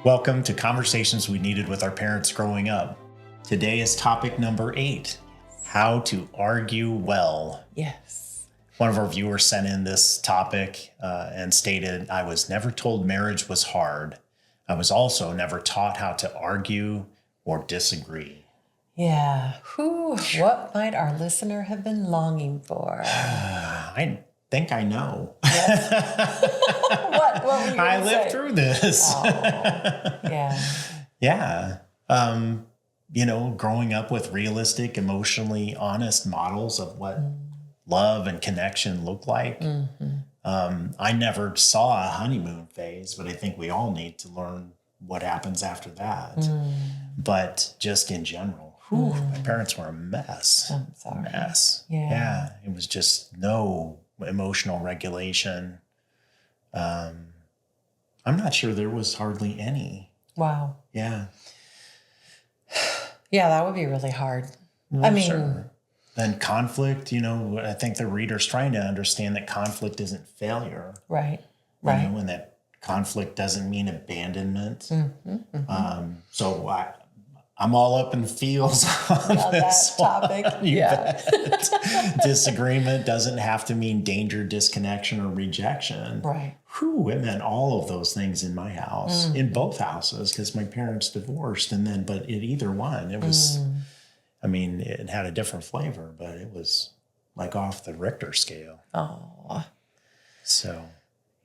Welcome to Conversations We Needed with Our Parents Growing Up. Today is topic number 8, how to argue well. Yes. One of our viewers sent in this topic and stated, I was never told marriage was hard. I was also never taught how to argue or disagree. Yeah. What might our listener have been longing for? I think I know. Yes. What were you I gonna lived say? through this. Oh, yeah. Yeah. Growing up with realistic, emotionally honest models of what love and connection look like. Mm-hmm. I never saw a honeymoon phase, but I think we all need to learn what happens after that. But just in general, my parents were a mess. I'm sorry. Mess. Yeah. It was just no emotional regulation. I'm not sure there was hardly any. Wow. Yeah. Yeah, that would be really hard. Well, sure. Then conflict, I think the reader's trying to understand that conflict isn't failure. Right. And that conflict doesn't mean abandonment. So I'm all up in the feels on this that topic. Yeah. Disagreement doesn't have to mean danger, disconnection, or rejection. Right. It meant all of those things in my house, in both houses, because my parents divorced. But in either one, it was, it had a different flavor, but it was like off the Richter scale. Oh. So.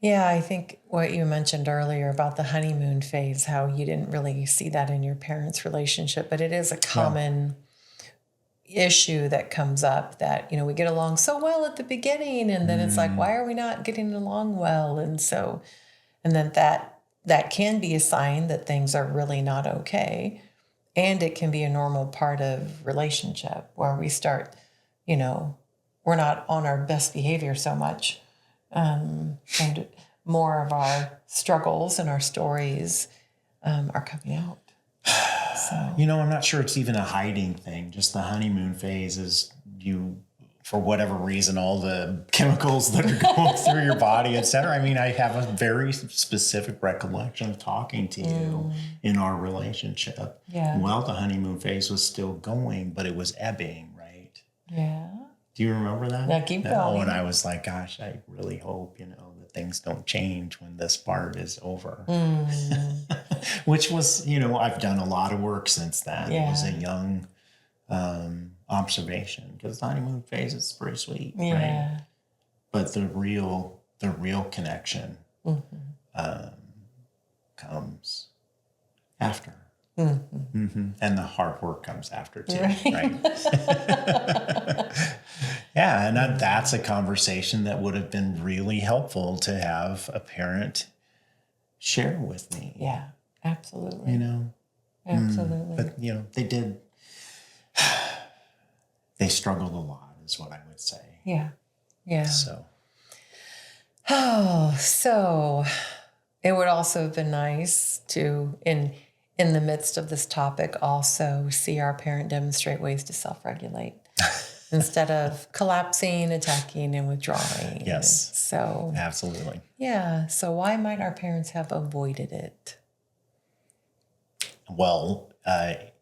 Yeah, I think what you mentioned earlier about the honeymoon phase, how you didn't really see that in your parents' relationship, but it is a common issue that comes up that, we get along so well at the beginning, and then it's like, why are we not getting along well? And then that can be a sign that things are really not okay. And it can be a normal part of relationship where we start, we're not on our best behavior so much. And more of our struggles and our stories are coming out. So. I'm not sure it's even a hiding thing. Just the honeymoon phase is for whatever reason, all the chemicals that are going through your body, et cetera. I have a very specific recollection of talking to you in our relationship. Yeah. Well, the honeymoon phase was still going, but it was ebbing, right? Yeah. Do you remember that? Yeah, keep going. And I was like, gosh, I really hope, that things don't change when this part is over. Which was, I've done a lot of work since then. Yeah. It was a young observation, because the honeymoon phase is pretty sweet, Yeah. right? But the real connection comes after. And the hard work comes after too, right? Yeah, and that's a conversation that would have been really helpful to have a parent share with me. Yeah, absolutely. Absolutely. But, they did, they struggled a lot is what I would say. Yeah. Yeah. So it would also have been nice to, in the midst of this topic, also see our parent demonstrate ways to self-regulate instead of collapsing, attacking, and withdrawing. Yes. So absolutely. Yeah. So why might our parents have avoided it? Well,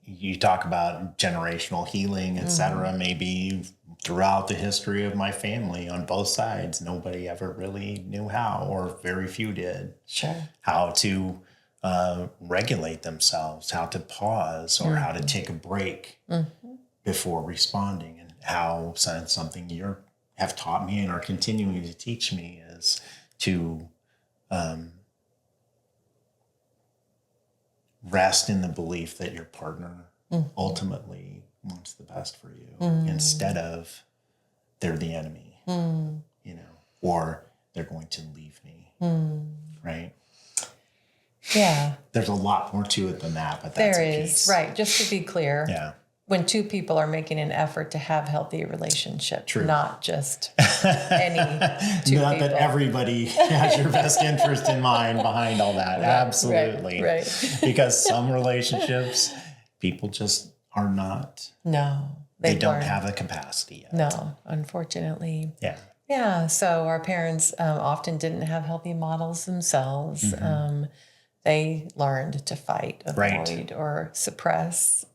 you talk about generational healing, et cetera. Maybe throughout the history of my family on both sides, nobody ever really knew how, or very few did. Sure. How to regulate themselves, how to pause, or how to take a break before responding, and how something you have taught me and are continuing to teach me is to rest in the belief that your partner ultimately wants the best for you, instead of they're the enemy, or they're going to leave me, right? Yeah. There's a lot more to it than that, but that's there a is, piece. right. Just to be clear. Yeah. When two people are making an effort to have healthy relationships, True. Not just any two Not people. that everybody has your best interest in mind behind all that. Absolutely. Right. Because some relationships, people just are not. No. They don't have the capacity yet. No, unfortunately. Yeah. Yeah. So our parents often didn't have healthy models themselves. they learned to fight, Right. avoid, or suppress.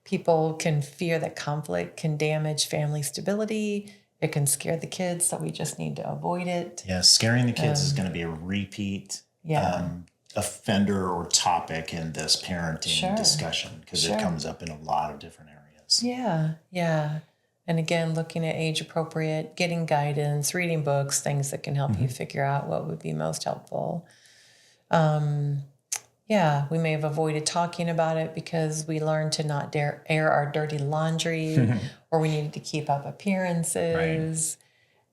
People can fear that conflict can damage family stability. It can scare the kids, so we just need to avoid it. Yeah, scaring the kids is going to be a repeat Yeah. offender or topic in this parenting Sure. discussion, because Sure. it comes up in a lot of different areas. Yeah, yeah. And again, looking at age appropriate, getting guidance, reading books, things that can help you figure out what would be most helpful. Yeah, we may have avoided talking about it because we learned to not dare air our dirty laundry, or we needed to keep up appearances.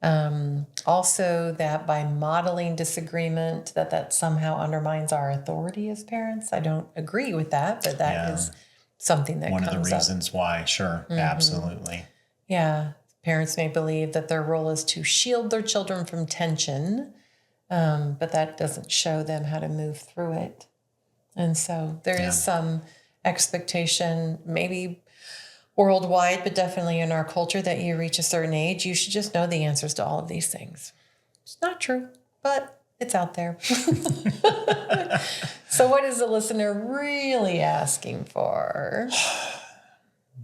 Also, that by modeling disagreement, that somehow undermines our authority as parents. I don't agree with that, but that is something that One of the comes up. reasons why, sure, absolutely. Yeah, parents may believe that their role is to shield their children from tension, but that doesn't show them how to move through it. And so there is some expectation, maybe worldwide, but definitely in our culture, that you reach a certain age, you should just know the answers to all of these things. It's not true, but it's out there. So what is the listener really asking for?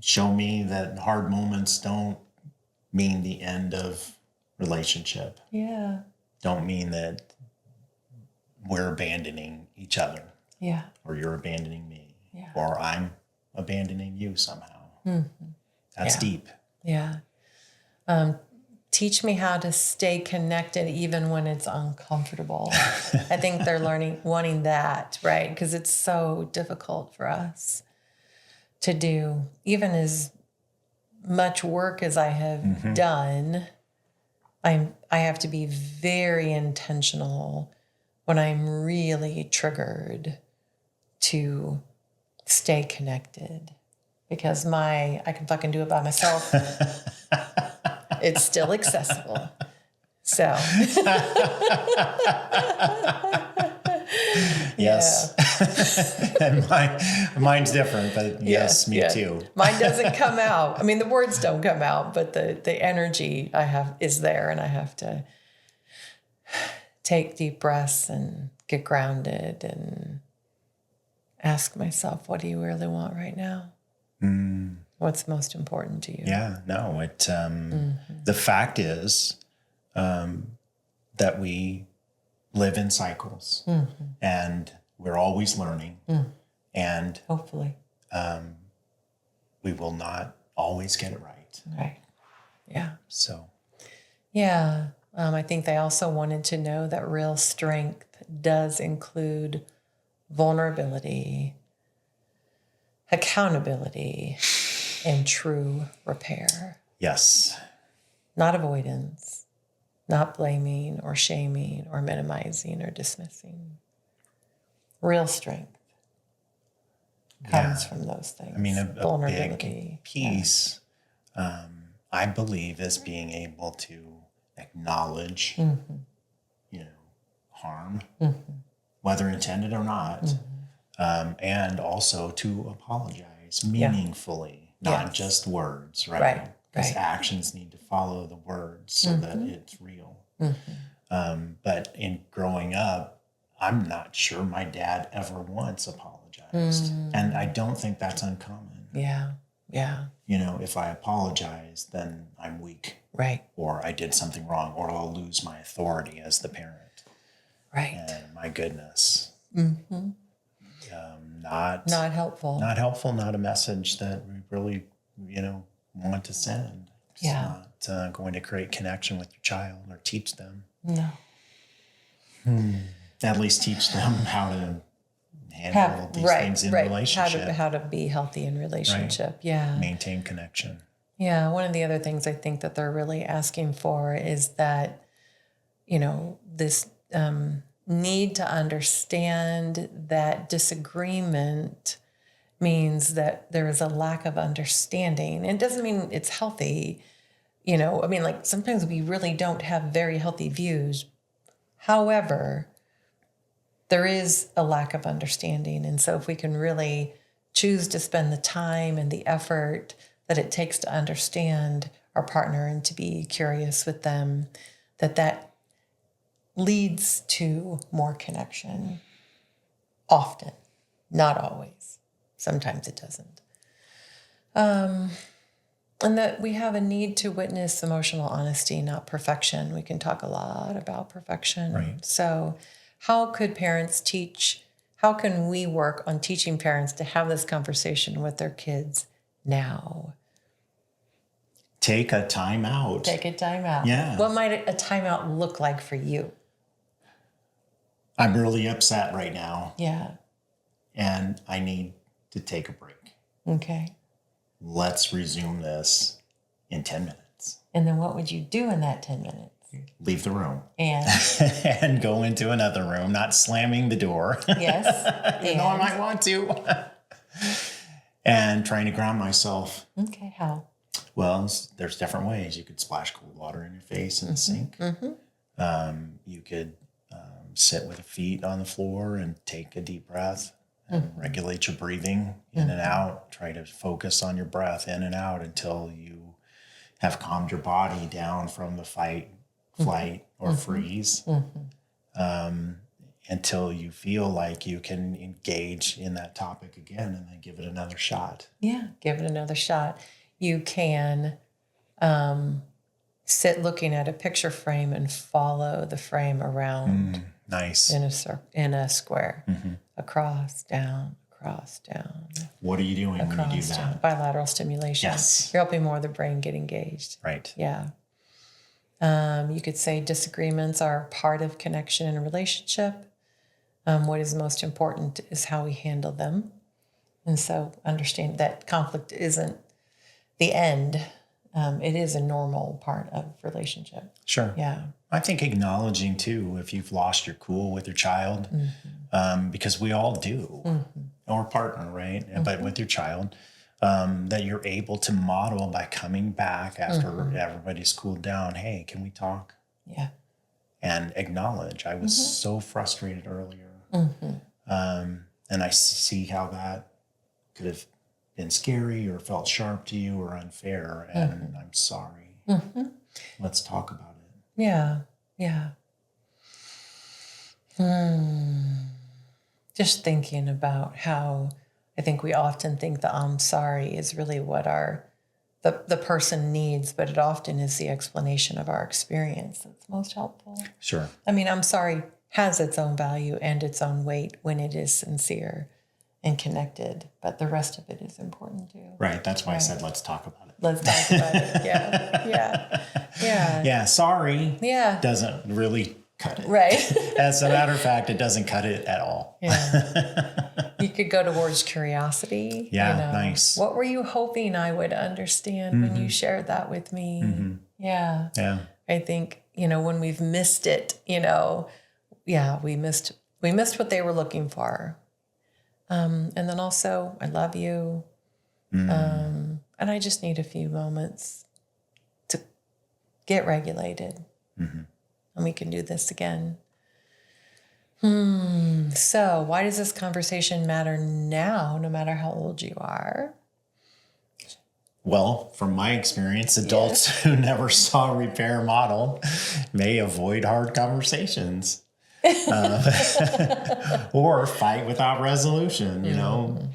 Show me that hard moments don't mean the end of relationship. Yeah. Don't mean that we're abandoning each other, Yeah. or you're abandoning me, Yeah. or I'm abandoning you somehow. That's Yeah. deep. Yeah. Teach me how to stay connected even when it's uncomfortable. I think they're wanting that, right? Because it's so difficult for us to do. Even as much work as I have done, I have to be very intentional when I'm really triggered to stay connected, because I can fucking do it by myself. It's still accessible. So Yes. And mine's different, but yes, me too. Mine doesn't come out. I mean, the words don't come out, but the energy I have is there, and I have to take deep breaths and get grounded and ask myself, what do you really want right now? What's most important to you? Yeah, no, the fact is that we live in cycles, and we're always learning, and Hopefully. we will not always get it right. Right. Yeah. So, Yeah. I think they also wanted to know that real strength does include vulnerability, accountability, and true repair. yes. Not avoidance, not blaming or shaming or minimizing or dismissing. Real strength comes from those things. I mean, a vulnerability. big piece, I believe, is being able to acknowledge, harm, whether intended or not, and also to apologize meaningfully, not just words, right? Right. Because actions need to follow the words so that it's real. But in growing up, I'm not sure my dad ever once apologized. And I don't think that's uncommon. Yeah. Yeah. If I apologize, then I'm weak. Right. Or I did something wrong, or I'll lose my authority as the parent. Right. And my goodness. Not helpful. Not helpful, not a message that we really, want to send. It's not going to create connection with your child or teach them. No. At least teach them how to handle these things in relationship. How to be healthy in relationship. Yeah. Maintain connection. Yeah. One of the other things I think that they're really asking for is that, this need to understand that disagreement means that there is a lack of understanding. It doesn't mean it's healthy. Sometimes we really don't have very healthy views. However, there is a lack of understanding. And so if we can really choose to spend the time and the effort that it takes to understand our partner and to be curious with them, that leads to more connection. often, not always. Sometimes it doesn't. And that we have a need to witness emotional honesty, not perfection. We can talk a lot about perfection. Right. So how can we work on teaching parents to have this conversation with their kids now? Take a time out. Take a time out. Yeah. What might a timeout look like for you? I'm really upset right now. Yeah. And I need to take a break. Okay. Let's resume this in 10 minutes. And then what would you do in that 10 minutes? Leave the room. And And go into another room, not slamming the door. yes. Even though I might want to. And trying to ground myself. Okay, how? Well, there's different ways. You could splash cold water in your face in the sink. You could sit with your feet on the floor and take a deep breath and regulate your breathing in and out. Try to focus on your breath in and out until you have calmed your body down from the fight, flight, or freeze. Until you feel like you can engage in that topic again and then give it another shot. Yeah, give it another shot. You can sit looking at a picture frame and follow the frame around Nice. in a square, across, down. What are you doing when you do Across, down. that? Bilateral stimulation. Yes. You're helping more of the brain get engaged. Right. Yeah. You could say disagreements are part of connection and relationship. What is most important is how we handle them. And so understand that conflict isn't the end. It is a normal part of relationship. Sure. Yeah. I think acknowledging too, if you've lost your cool with your child, because we all do, or partner, right? But with your child, that you're able to model by coming back after everybody's cooled down. Hey, can we talk? Yeah. And acknowledge. I was so frustrated earlier. And I see how that could have been scary or felt sharp to you or unfair. And I'm sorry. Let's talk about it. Yeah. Yeah. Just thinking about how I think we often think the I'm sorry is really what the person needs, but it often is the explanation of our experience that's most helpful. Sure. I mean, I'm sorry has its own value and its own weight when it is sincere and connected, but the rest of it is important too. Right. That's why I said, let's talk about it. Let's talk about it. Yeah. Yeah. Sorry. Yeah. Doesn't really cut it. Right. As a matter of fact, it doesn't cut it at all. Yeah. You could go towards curiosity. Yeah. Nice. What were you hoping I would understand when you shared that with me? Yeah. Yeah. I think, when we've missed it, we missed what they were looking for. And then also, I love you. And I just need a few moments to get regulated. And we can do this again. So why does this conversation matter now, no matter how old you are? Well, from my experience, adults who never saw repair model may avoid hard conversations. Or fight without resolution,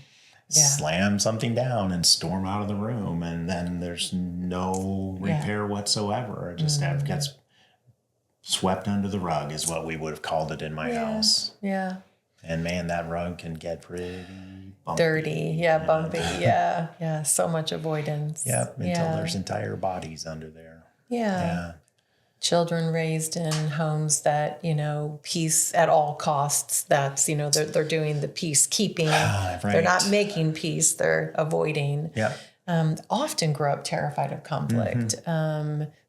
slam something down and storm out of the room. And then there's no repair whatsoever. It just gets swept under the rug is what we would have called it in my house. Yeah. And man, that rug can get pretty bumpy. Dirty. Yeah. Bumpy. Yeah. Yeah. So much avoidance. Yep. Until there's entire bodies under there. Yeah. Children raised in homes that, peace at all costs. That's, they're doing the peacekeeping. Right. They're not making peace. They're avoiding. Yeah. Often grow up terrified of conflict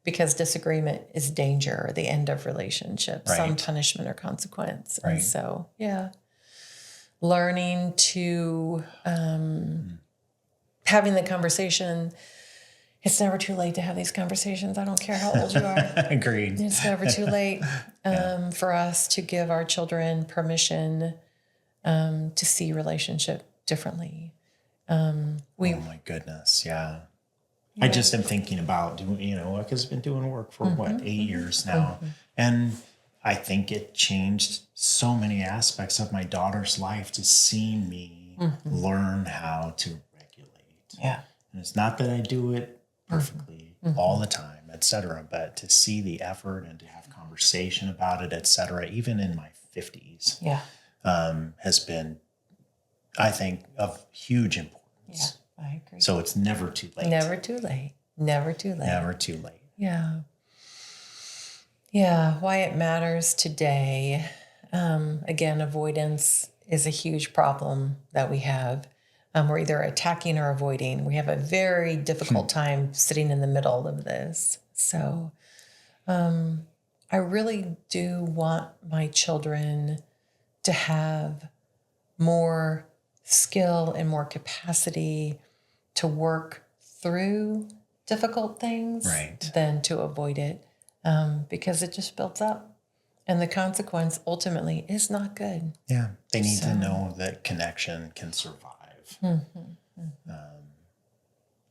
because disagreement is danger or the end of relationships, some punishment or consequence. Right. And so, learning to having the conversation. It's never too late to have these conversations. I don't care how old you are. Agreed. It's never too late for us to give our children permission to see relationship differently. Oh my goodness. Yeah. I just am thinking about doing, because I've been doing work for 8 years now. And I think it changed so many aspects of my daughter's life to see me learn how to regulate. Yeah. And it's not that I do it perfectly all the time, et cetera, but to see the effort and to have conversation about it, et cetera, even in my 50s, Yeah. has been, I think, of huge importance. Yeah, I agree. So it's never too late. Never too late. Never too late. Never too late. Yeah. Yeah. Why it matters today. Again, avoidance is a huge problem that we have. We're either attacking or avoiding. We have a very difficult time sitting in the middle of this. So I really do want my children to have more skill and more capacity to work through difficult things Right. than to avoid it, because it just builds up. And the consequence ultimately is not good. Yeah. They need to know that connection can survive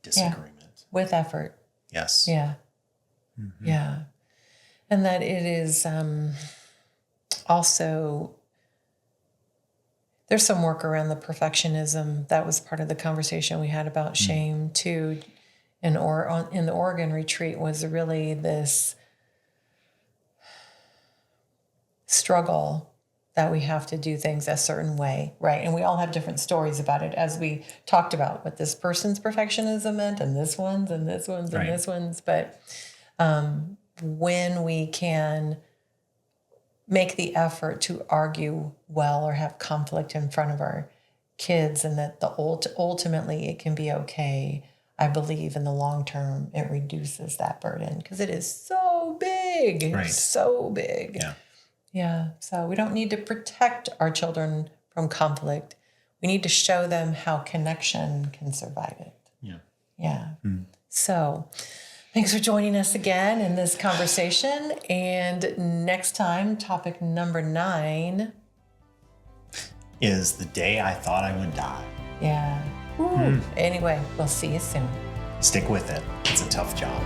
disagreement. With effort. Yes. Yeah. Yeah. And that it is also, there's some work around the perfectionism. That was part of the conversation we had about shame too. In the Oregon retreat was really this struggle that we have to do things a certain way, right? And we all have different stories about it, as we talked about what this person's perfectionism meant, and this one's, and this one's, and this one's. But when we can make the effort to argue well or have conflict in front of our kids, and that ultimately it can be okay, I believe in the long term it reduces that burden, because it is so big, so big. Yeah. Yeah. So we don't need to protect our children from conflict. We need to show them how connection can survive it. Yeah. Yeah. So thanks for joining us again in this conversation. And next time, topic number 9 is the day I thought I would die. Yeah. Anyway, we'll see you soon. Stick with it. It's a tough job.